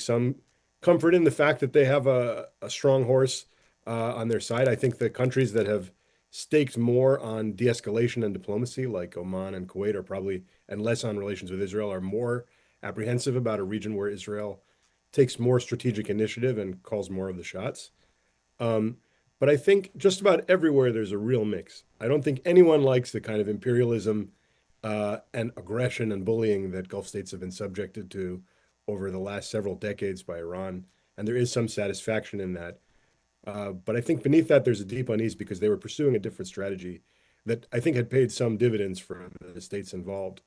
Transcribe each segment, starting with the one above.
some comfort in the fact that they have a strong horse on their side. I think the countries that have staked more on de-escalation and diplomacy, like Oman and Kuwait, are probably, and less on relations with Israel, are more apprehensive about a region where Israel takes more strategic initiative and calls more of the shots. Um, but I think just about everywhere there's a real mix. I don't think anyone likes the kind of imperialism and aggression and bullying that Gulf states have been subjected to over the last several decades by Iran. And there is some satisfaction in that. But I think beneath that, there's a deep unease because they were pursuing a different strategy that I think had paid some dividends for the states involved.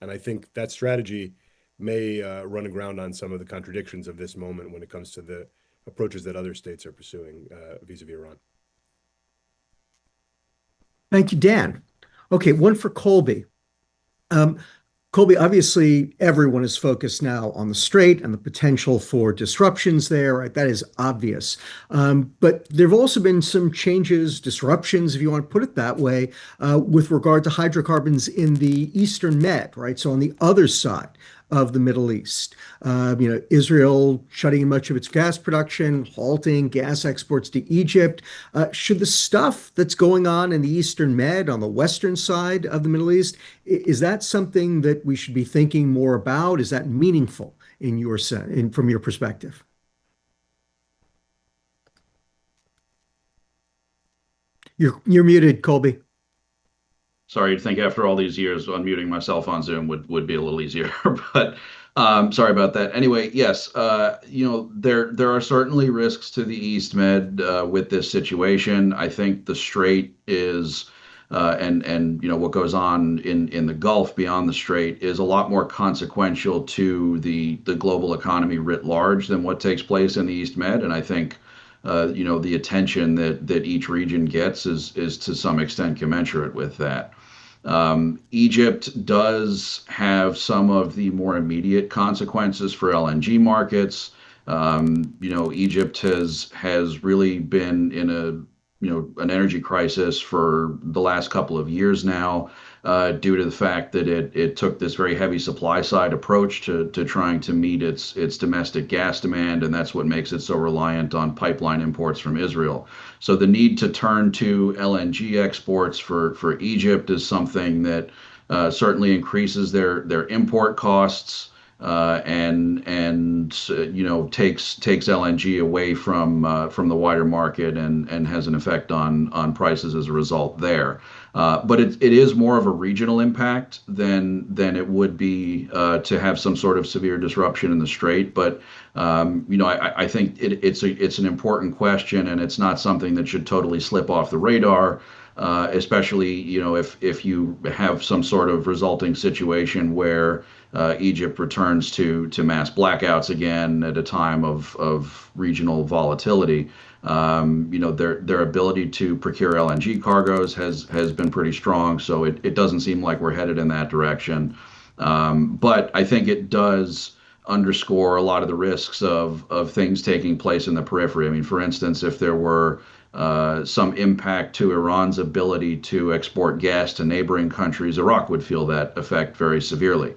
And I think that strategy may run aground on some of the contradictions of this moment when it comes to the approaches that other states are pursuing vis-a-vis Iran. Thank you, Dan. Okay, one for Colby. Um, Colby, obviously, everyone is focused now on the Strait and the potential for disruptions there, right? That is obvious. But there have also been some changes, disruptions, if you want to put it that way, with regard to hydrocarbons in the Eastern Med, right? So on the other side of the Middle East. Israel shutting much of its gas production, halting gas exports to Egypt. Should the stuff that's going on in the Eastern Med on the western side of the Middle East, is that something that we should be thinking more about? Is that meaningful from your perspective? You're muted, Colby. Sorry, I think after all these years, unmuting myself on Zoom would be a little easier, but sorry about that. Anyway, yes, there are certainly risks to the East Med with this situation. I think the Strait is and what goes on in the Gulf beyond the Strait is a lot more consequential to the global economy writ large than what takes place in the East Med. And I think the attention that each region gets is to some extent commensurate with that. Egypt does have some of the more immediate consequences for LNG markets. Egypt has really been in an energy crisis for the last couple of years now, due to the fact that it took this very heavy supply side approach to trying to meet its domestic gas demand, and that's what makes it so reliant on pipeline imports from Israel. So the need to turn to LNG exports for Egypt is something that certainly increases their import costs. Takes LNG away from the wider market and has an effect on prices as a result there. But it is more of a regional impact than it would be to have some sort of severe disruption in the Strait. But I think it's an important question, and it's not something that should totally slip off the radar. Especially, if you have some sort of resulting situation where Egypt returns to mass blackouts again at a time of regional volatility. Their ability to procure LNG cargoes has been pretty strong, so it doesn't seem like we're headed in that direction. But I think it does underscore a lot of the risks of things taking place in the periphery. I mean, for instance, if there were some impact to Iran's ability to export gas to neighboring countries, Iraq would feel that effect very severely.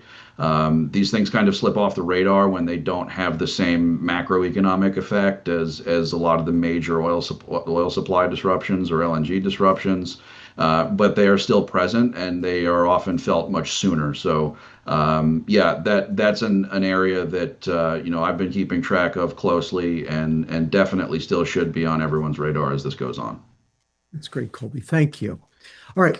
These things kind of slip off the radar when they don't have the same macroeconomic effect as a lot of the major oil supply disruptions or LNG disruptions. But they are still present, and they are often felt much sooner. So, that's an area that I've been keeping track of closely, and definitely still should be on everyone's radar as this goes on. That's great, Colby. Thank you. All right.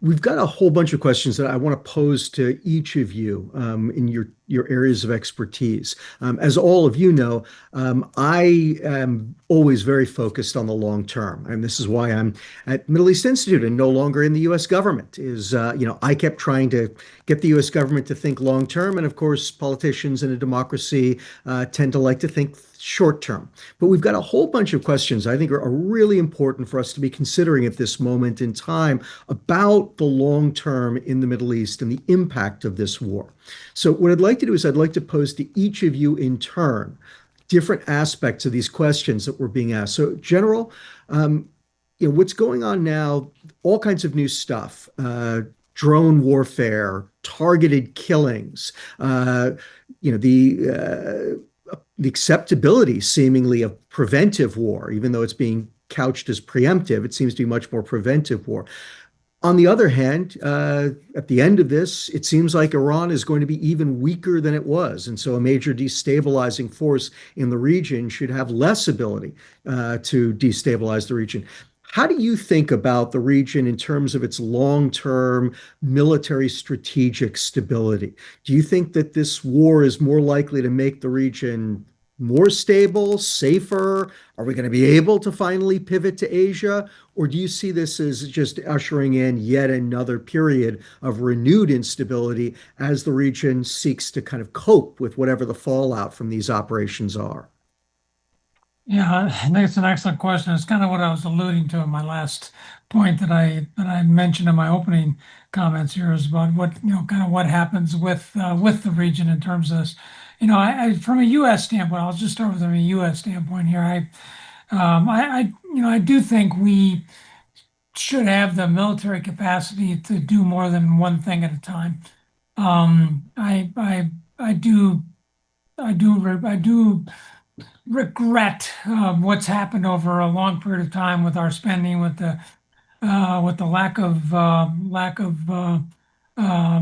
We've got a whole bunch of questions that I want to pose to each of you in your areas of expertise. As all of you know, I am always very focused on the long term, and this is why I'm at Middle East Institute and no longer in the U.S. government. I kept trying to get the U.S. government to think long term, and of course, politicians in a democracy tend to like to think short term. But we've got a whole bunch of questions I think are really important for us to be considering at this moment in time about the long term in the Middle East and the impact of this war. So what I'd like to do is I'd like to pose to each of you in turn different aspects of these questions that were being asked. So General, what's going on now, all kinds of new stuff, drone warfare, targeted killings, the the acceptability seemingly of preventive war, even though it's being couched as preemptive, it seems to be much more preventive war. On the other hand, at the end of this, it seems like Iran is going to be even weaker than it was. And so a major destabilizing force in the region should have less ability to destabilize the region. How do you think about the region in terms of its long-term military strategic stability? Do you think that this war is more likely to make the region more stable, safer? Are we going to be able to finally pivot to Asia? Or do you see this as just ushering in yet another period of renewed instability as the region seeks to kind of cope with whatever the fallout from these operations are? Yeah, I think it's an excellent question. It's kind of what I was alluding to in my last point that I mentioned in my opening comments here is about what, kind of what happens with the region in terms of this. From a U.S. standpoint, I'll just start with from a U.S. standpoint here. I do think we should have the military capacity to do more than one thing at a time. I do I do regret what's happened over a long period of time with our spending, with the lack of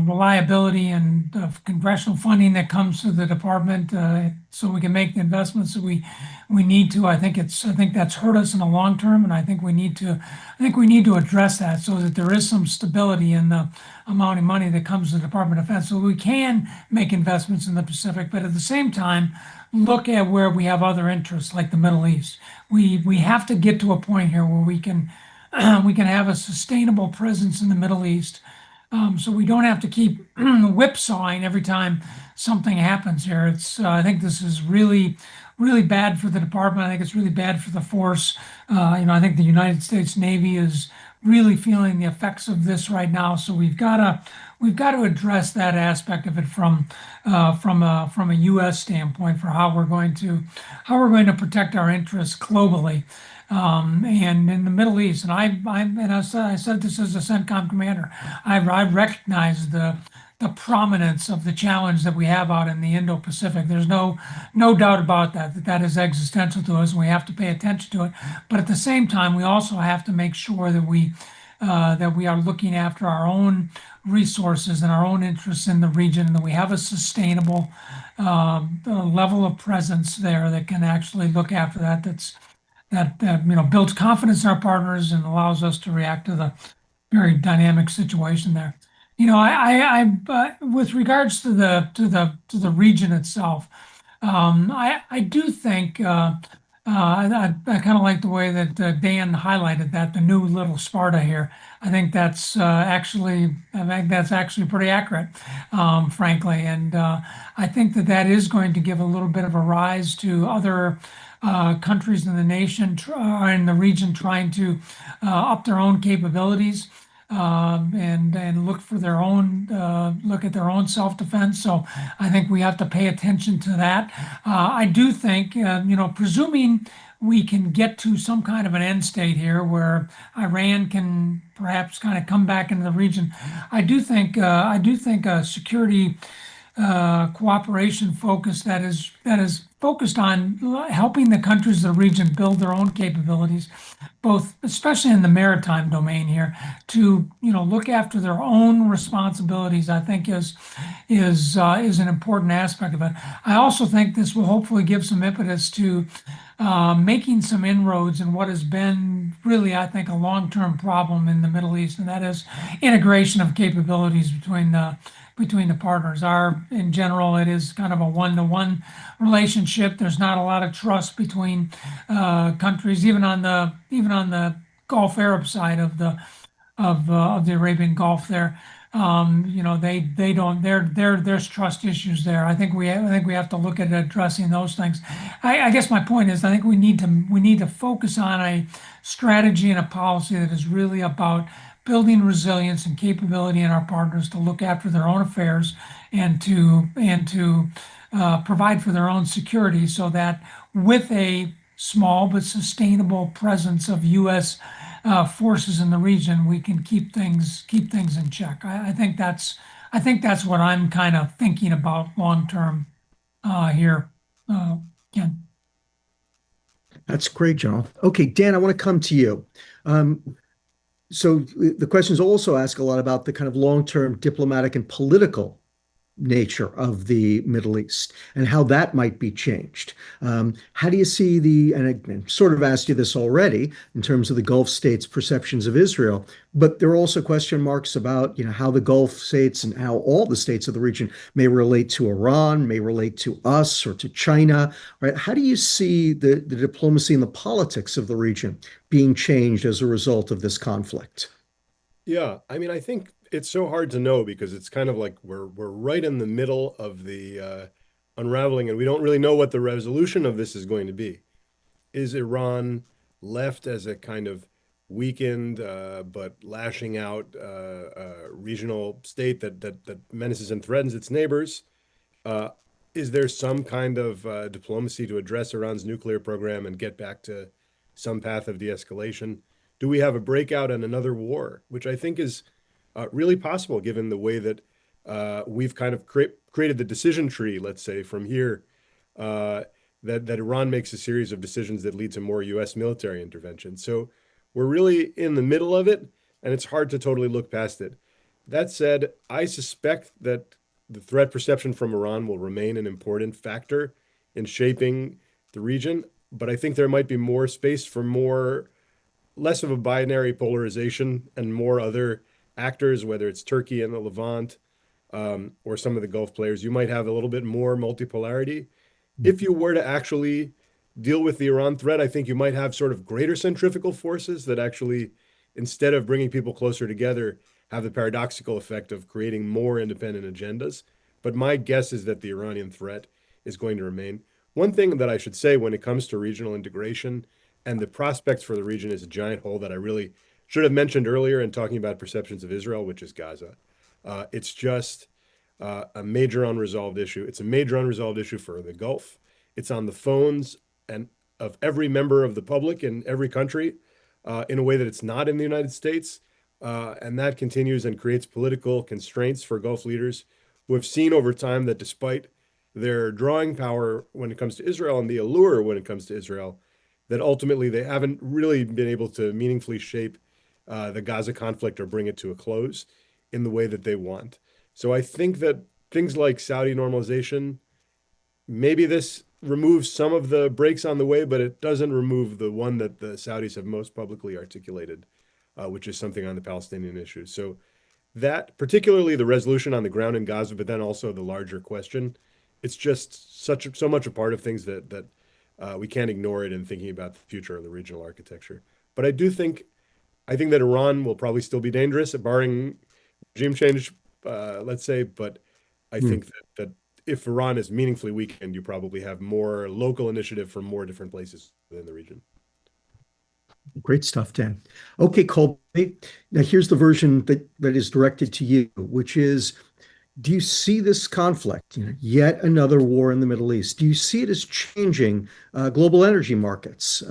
reliability and of congressional funding that comes to the department, so we can make the investments that we need to. I think that's hurt us in the long term, and I think we need to address that so that there is some stability in the amount of money that comes to the Department of Defense, so we can make investments in the Pacific, but at the same time look at where we have other interests like the Middle East. We have to get to a point here where we can we can have a sustainable presence in the Middle East, so we don't have to keep whipsawing every time something happens here. I think this is really, really bad for the department. I think it's really bad for the force. I think the United States Navy is really feeling the effects of this right now. So we've got to address that aspect of it from a U.S. standpoint for how we're going to protect our interests globally. And in the Middle East, and I said this as a CENTCOM commander, I recognize the prominence of the challenge that we have out in the Indo-Pacific. There's no doubt about that is existential to us, and we have to pay attention to it. But at the same time, we also have to make sure that we are looking after our own resources and our own interests in the region, and that we have a sustainable level of presence there that can actually look after that. That builds confidence in our partners and allows us to react to the very dynamic situation there. With regards to the region itself, I do think I kind of like the way that Dan highlighted that the new little Sparta here. I think that's actually pretty accurate, frankly, and I think that is going to give a little bit of a rise to other countries in the nation in the region trying to up their own capabilities, and look at their own self-defense. So I think we have to pay attention to that. I do think, presuming we can get to some kind of an end state here where Iran can perhaps kind of come back into the region, I do think a security cooperation focus that is focused on helping the countries of the region build their own capabilities, both especially in the maritime domain here, to look after their own responsibilities. I think is an important aspect of it. I also think this will hopefully give some impetus to making some inroads in what has been really, I think, a long-term problem in the Middle East, and that is integration of capabilities between the partners. In general, it is kind of a one-to-one relationship. There's not a lot of trust between countries, even on the Gulf Arab side of the Arabian Gulf there. They don't. There's trust issues there. I think we have to look at addressing those things. I guess my point is I think we need to focus on a strategy and a policy that is really about building resilience and capability in our partners to look after their own affairs and to provide for their own security, so that with a small but sustainable presence of U.S. Forces in the region, we can keep things in check. I think that's what I'm kind of thinking about long term here, That's great, John. Okay, Dan, I want to come to you. Um, so the questions also ask a lot about the kind of long-term diplomatic and political nature of the Middle East and how that might be changed. How do you see and I sort of asked you this already in terms of the Gulf states' perceptions of Israel, but there are also question marks about, how the Gulf states and how all the states of the region may relate to Iran, may relate to us or to China, right? How do you see the diplomacy and the politics of the region being changed as a result of this conflict? Yeah, I mean, I think it's so hard to know because it's kind of like we're right in the middle of the unraveling, and we don't really know what the resolution of this is going to be. Is Iran left as a kind of weakened but lashing out regional state that menaces and threatens its neighbors? Uh, is there some kind of diplomacy to address Iran's nuclear program and get back to some path of de-escalation? Do we have a breakout and another war, which I think is really possible given the way that we've kind of created the decision tree, let's say, from here, uh, that Iran makes a series of decisions that lead to more U.S. military intervention. So we're really in the middle of it, and it's hard to totally look past it. That said, I suspect that the threat perception from Iran will remain an important factor in shaping the region, but I think there might be more space for less of a binary polarization and more other actors, whether it's Turkey and the Levant or some of the Gulf players. You might have a little bit more multipolarity. If you were to actually deal with the Iran threat, I think you might have sort of greater centrifugal forces that actually, instead of bringing people closer together, have the paradoxical effect of creating more independent agendas. But my guess is that the Iranian threat is going to remain. One thing that I should say when it comes to regional integration and the prospects for the region is a giant hole that I really should have mentioned earlier in talking about perceptions of Israel, which is Gaza. It's just a major unresolved issue. It's a major unresolved issue for the Gulf. It's on the phones and of every member of the public in every country in a way that it's not in the United States. And that continues and creates political constraints for Gulf leaders who have seen over time that despite their drawing power when it comes to Israel and the allure when it comes to Israel, that ultimately they haven't really been able to meaningfully shape the Gaza conflict or bring it to a close in the way that they want. So I think that things like Saudi normalization, maybe this removes some of the brakes on the way, but it doesn't remove the one that the Saudis have most publicly articulated, which is something on the Palestinian issue. So that, particularly the resolution on the ground in Gaza, but then also the larger question, it's just so much a part of things that we can't ignore it in thinking about the future of the regional architecture. But I think that Iran will probably still be dangerous, barring regime change, let's say. But I Hmm. think that if Iran is meaningfully weakened, you probably have more local initiative from more different places within the region. Great stuff, Dan. Okay, Colby. Now here's the version that is directed to you, which is, do you see this conflict, yet another war in the Middle East? Do you see it as changing global energy markets?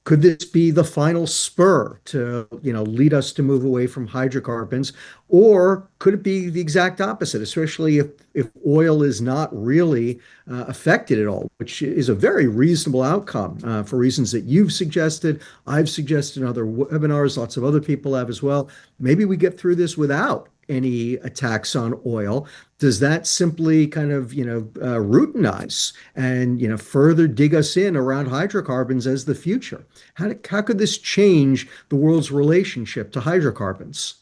Could this be the final spur to, lead us to move away from hydrocarbons, or could it be the exact opposite, especially if oil is not really affected at all, which is a very reasonable outcome for reasons that you've suggested, I've suggested in other webinars, lots of other people have as well. Maybe we get through this without any attacks on oil. Does that simply kind of, routinize and, further dig us in around hydrocarbons as the future? How could this change the world's relationship to hydrocarbons?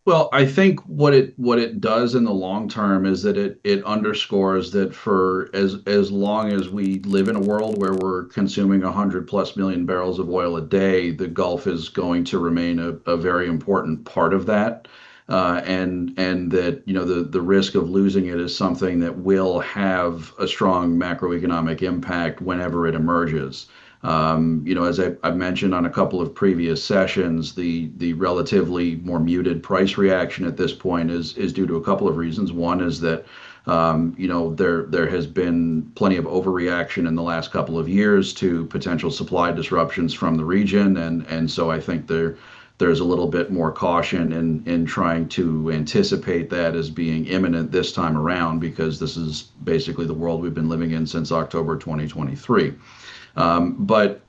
Well, I think what it does in the long term is that it underscores that for as long as we live in a world where we're consuming 100+ million barrels of oil a day, the Gulf is going to remain a very important part of that. And that the risk of losing it is something that will have a strong macroeconomic impact whenever it emerges. As I've mentioned on a couple of previous sessions, the relatively more muted price reaction at this point is due to a couple of reasons. One is that there has been plenty of overreaction in the last couple of years to potential supply disruptions from the region, and so I think there's a little bit more caution in trying to anticipate that as being imminent this time around, because this is basically the world we've been living in since October 2023. But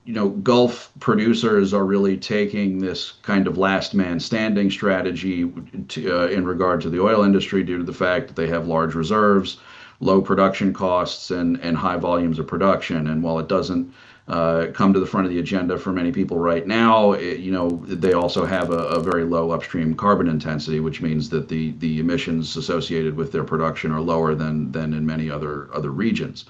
Gulf producers are really taking this kind of last man standing strategy in regard to the oil industry, due to the fact that they have large reserves, low production costs, and high volumes of production. And while it doesn't come to the front of the agenda for many people right now, they also have a very low upstream carbon intensity, which means that the emissions associated with their production are lower than in many other regions.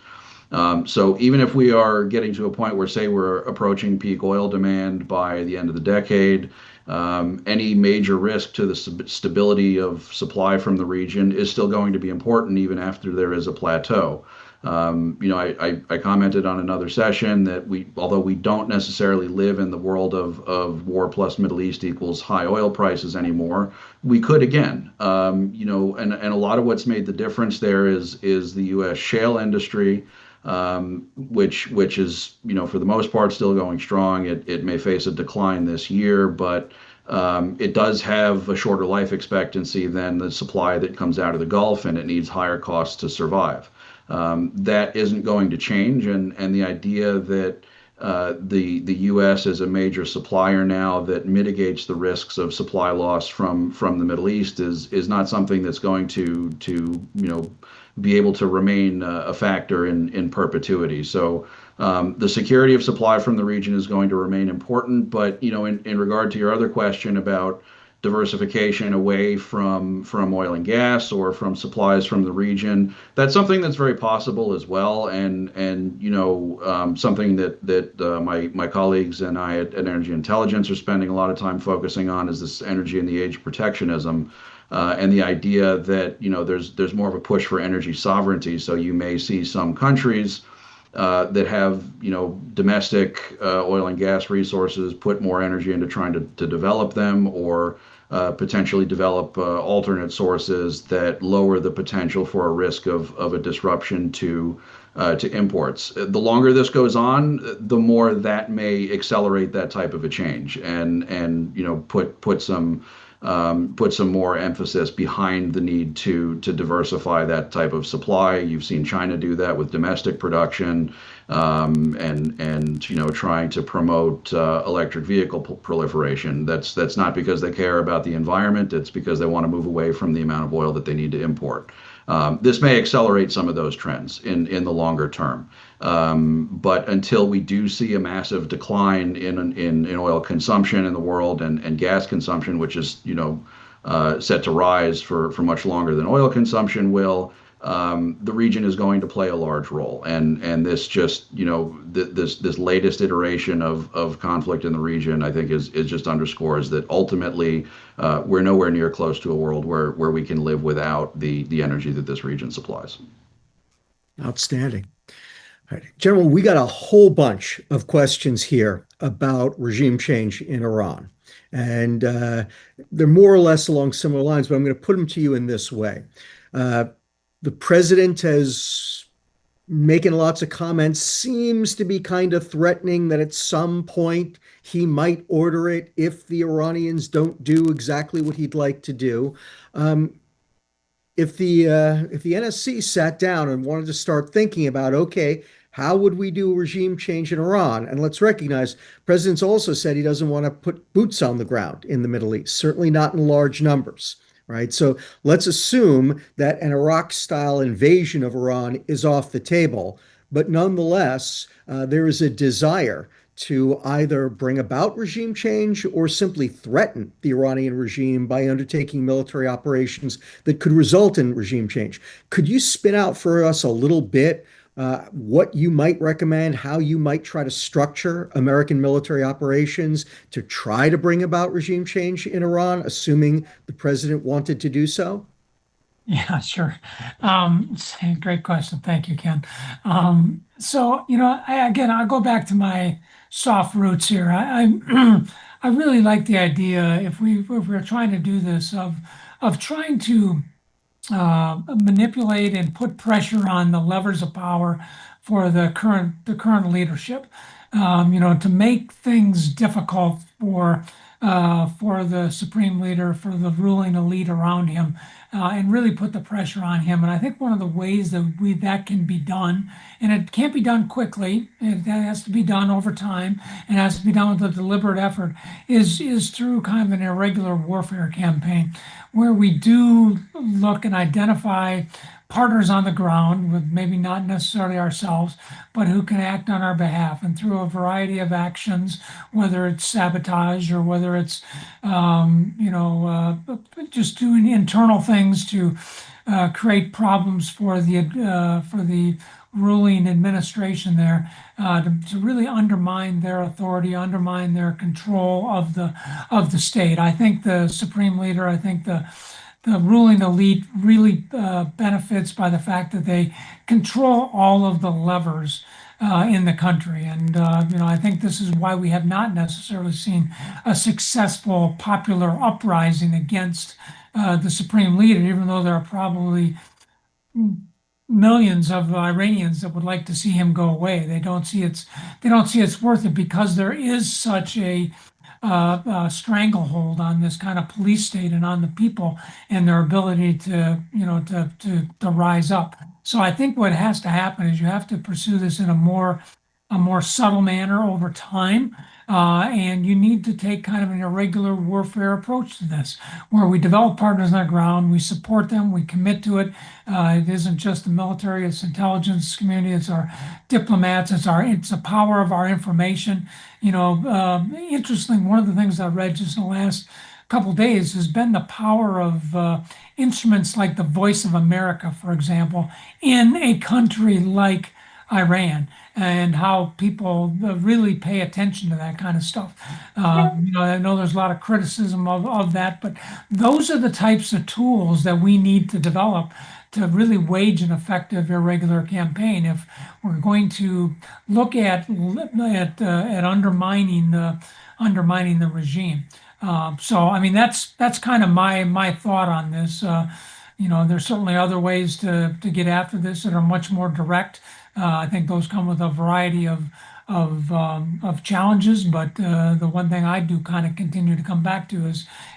So even if we are getting to a point where, say, we're approaching peak oil demand by the end of the decade, any major risk to the stability of supply from the region is still going to be important even after there is a plateau. I commented on another session that although we don't necessarily live in the world of war plus Middle East equals high oil prices anymore, we could again. And a lot of what's made the difference there is the U.S. shale industry. Which is, for the most part, still going strong. It may face a decline this year, but it does have a shorter life expectancy than the supply that comes out of the Gulf, and it needs higher costs to survive. That isn't going to change, and the idea that the U.S. is a major supplier now that mitigates the risks of supply loss from the Middle East is not something that's going to be able to remain a factor in perpetuity. So the security of supply from the region is going to remain important. But in regard to your other question about diversification away from oil and gas or from supplies from the region, that's something that's very possible as well. And something that my colleagues and I at Energy Intelligence are spending a lot of time focusing on is this energy in the age of protectionism. And the idea that there's more of a push for energy sovereignty. So you may see some countries that have domestic oil and gas resources put more energy into trying to develop them, or potentially develop alternate sources that lower the potential for a risk of a disruption to imports. The longer this goes on, the more that may accelerate that type of a change, and put some more emphasis behind the need to diversify that type of supply. You've seen China do that with domestic production, and trying to promote electric vehicle proliferation. That's not because they care about the environment. It's because they want to move away from the amount of oil that they need to import. This may accelerate some of those trends in the longer term. But until we do see a massive decline in oil consumption in the world, and gas consumption, which is set to rise for much longer than oil consumption will, the region is going to play a large role. And this just this latest iteration of conflict in the region, I think, is just underscores that ultimately we're nowhere near close to a world where we can live without the energy that this region supplies. Outstanding. All right. General, we got a whole bunch of questions here about regime change in Iran. And they're more or less along similar lines, but I'm going to put them to you in this way. The president has making lots of comments, seems to be kind of threatening that at some point he might order it if the Iranians don't do exactly what he'd like to do. If the NSC sat down and wanted to start thinking about, okay, how would we do a regime change in Iran? And let's recognize, president's also said he doesn't want to put boots on the ground in the Middle East, certainly not in large numbers, right? So let's assume that an Iraq-style invasion of Iran is off the table, but nonetheless, there is a desire to either bring about regime change or simply threaten the Iranian regime by undertaking military operations that could result in regime change. Could you spin out for us a little bit what you might recommend, how you might try to structure American military operations to try to bring about regime change in Iran, assuming the president wanted to do so? Yeah, sure. Great question. Thank you, Ken. So, I'll go back to my soft roots here. I really like the idea, if we're trying to do this, of trying to manipulate and put pressure on the levers of power for the current leadership, to make things difficult for for the supreme leader, for the ruling elite around him, and really put the pressure on him. And I think one of the ways that can be done, and it can't be done quickly, that has to be done over time, and has to be done with a deliberate effort, is through kind of an irregular warfare campaign, where we do look and identify partners on the ground, with maybe not necessarily ourselves, but who can act on our behalf, and through a variety of actions, whether it's sabotage or whether it's just doing internal things to create problems for the ruling administration there, to really undermine their authority, undermine their control of the state. I think the supreme leader, I think the ruling elite really benefits by the fact that they control all of the levers in the country. And, I think this is why we have not necessarily seen a successful popular uprising against the supreme leader, even though there are probably millions of Iranians that would like to see him go away. They don't see it's worth it, because there is such a stranglehold on this kind of police state and on the people and their ability to, to rise up. So I think what has to happen is you have to pursue this in a more subtle manner over time. And you need to take kind of an irregular warfare approach to this, where we develop partners on the ground, we support them, we commit to it. It isn't just the military, it's intelligence community, it's our diplomats, it's the power of our information. Interestingly, one of the things I read just in the last couple of days has been the power of instruments like the Voice of America, for example, in a country like Iran, and how people really pay attention to that kind of stuff. I know there's a lot of criticism of that, but those are the types of tools that we need to develop to really wage an effective irregular campaign if we're going to look at undermining the regime. So I mean that's kind of my thought on this. There's certainly other ways to get after this that are much more direct. I think those come with a variety of challenges, but the one thing I do kind of continue to come back to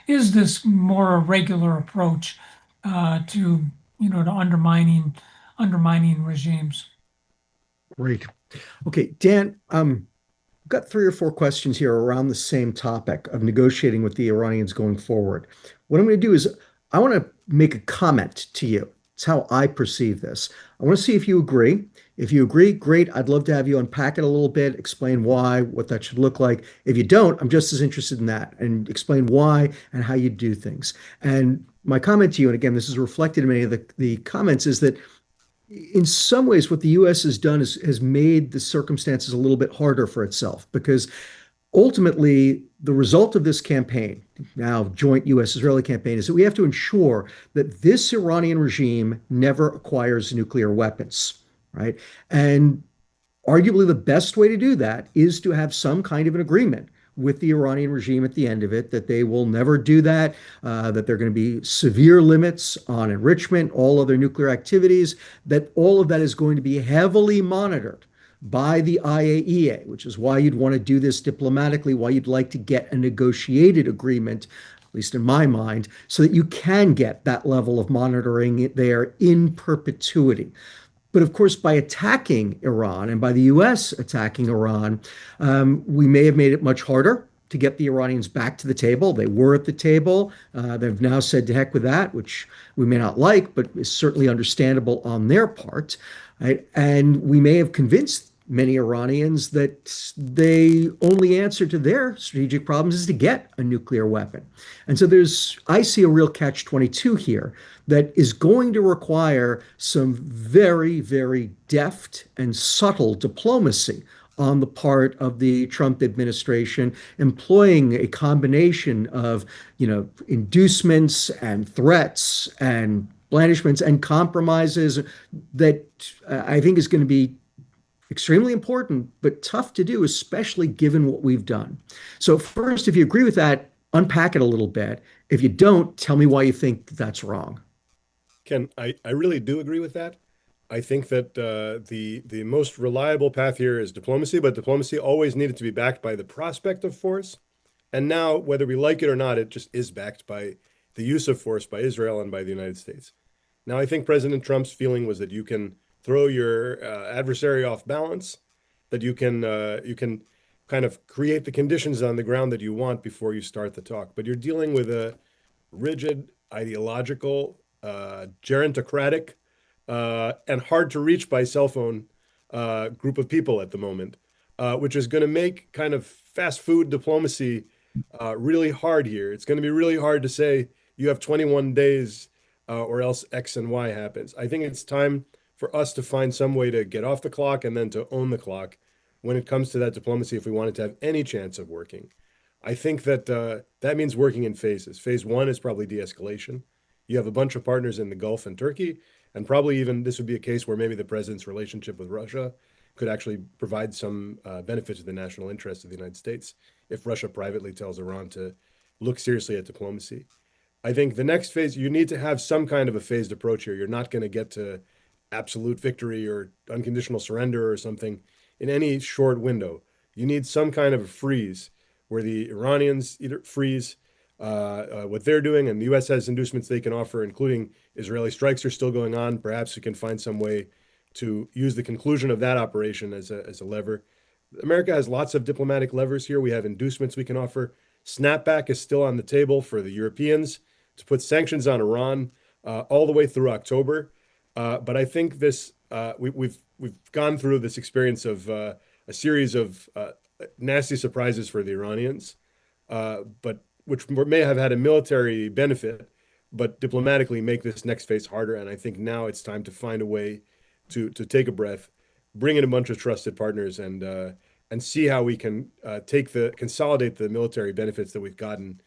is this more irregular approach to to undermining regimes. Great. Okay, Dan, I've got 3 or 4 questions here around the same topic of negotiating with the Iranians going forward. What I'm going to do is I want to make a comment to you. It's how I perceive this. I want to see if you agree. If you agree, great. I'd love to have you unpack it a little bit, explain why, what that should look like. If you don't, I'm just as interested in that, and explain why and how you do things. And my comment to you, and again, this is reflected in many of the comments, is that in some ways, what the U.S. has done is has made the circumstances a little bit harder for itself, because ultimately the result of this campaign, now joint U.S.-Israeli campaign, is that we have to ensure that this Iranian regime never acquires nuclear weapons, right? And arguably the best way to do that is to have some kind of an agreement with the Iranian regime at the end of it, that they will never do that, that there are going to be severe limits on enrichment, all other nuclear activities, that all of that is going to be heavily monitored by the IAEA, which is why you'd want to do this diplomatically, why you'd like to get a negotiated agreement, at least in my mind, so that you can get that level of monitoring there in perpetuity. But of course, by attacking Iran and by the US attacking Iran, we may have made it much harder to get the Iranians back to the table. They were at the table. They've now said to heck with that, which we may not like, but is certainly understandable on their part. Right? And we may have convinced many Iranians that the only answer to their strategic problems is to get a nuclear weapon. And so I see a real catch-22 here that is going to require some very, very deft and subtle diplomacy on the part of the Trump administration, employing a combination of, inducements and threats and blandishments and compromises that I think is going to be extremely important, but tough to do, especially given what we've done. So first, if you agree with that, unpack it a little bit. If you don't, tell me why you think that's wrong. Ken, I really do agree with that. I think that the most reliable path here is diplomacy, but diplomacy always needed to be backed by the prospect of force. And now, whether we like it or not, it just is backed by the use of force by Israel and by the United States. Now, I think President Trump's feeling was that you can throw your adversary off balance, that you can kind of create the conditions on the ground that you want before you start the talk. But you're dealing with a rigid, ideological, gerontocratic, and hard to reach by cell phone group of people at the moment, which is going to make kind of fast food diplomacy really hard here. It's going to be really hard to say you have 21 days or else X and Y happens. I think it's time for us to find some way to get off the clock and then to own the clock when it comes to that diplomacy if we want it to have any chance of working. I think that that means working in phases. Phase one is probably de-escalation. You have a bunch of partners in the Gulf and Turkey, and probably even this would be a case where maybe the president's relationship with Russia could actually provide some benefit to the national interest of the United States if Russia privately tells Iran to look seriously at diplomacy. I think the next phase, you need to have some kind of a phased approach here. You're not going to get to absolute victory or unconditional surrender or something in any short window. You need some kind of a freeze where the Iranians either freeze what they're doing, and the U.S. has inducements they can offer, including Israeli strikes are still going on. Perhaps we can find some way to use the conclusion of that operation as a lever. America has lots of diplomatic levers here. We have inducements we can offer. Snapback is still on the table for the Europeans to put sanctions on Iran all the way through October. But I think we've gone through this experience of a series of nasty surprises for the Iranians, but which may have had a military benefit, but diplomatically make this next phase harder. And I think now it's time to find a way to take a breath, bring in a bunch of trusted partners, and see how we can consolidate the military benefits that we've gotten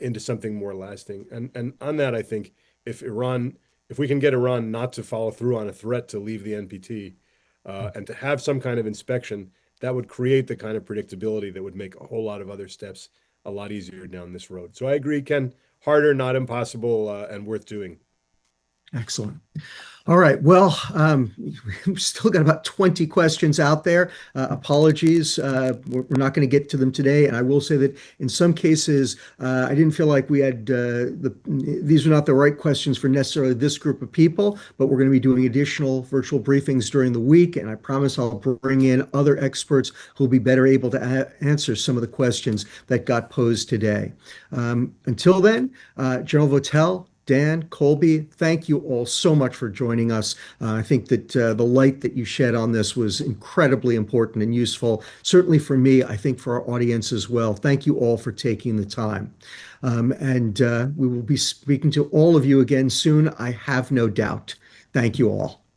into something more lasting. And on that, I think if we can get Iran not to follow through on a threat to leave the NPT and to have some kind of inspection, that would create the kind of predictability that would make a whole lot of other steps a lot easier down this road. So I agree, Ken, harder, not impossible, and worth doing. Excellent. All right. Well, we've still got about 20 questions out there. Apologies. We're not going to get to them today. And I will say that in some cases, I didn't feel like we had these are not the right questions for necessarily this group of people, but we're going to be doing additional virtual briefings during the week. And I promise I'll bring in other experts who will be better able to answer some of the questions that got posed today. Until then, General Votel, Dan, Colby, thank you all so much for joining us. I think that the light that you shed on this was incredibly important and useful, certainly for me, I think for our audience as well. Thank you all for taking the time. And we will be speaking to all of you again soon, I have no doubt. Thank you all.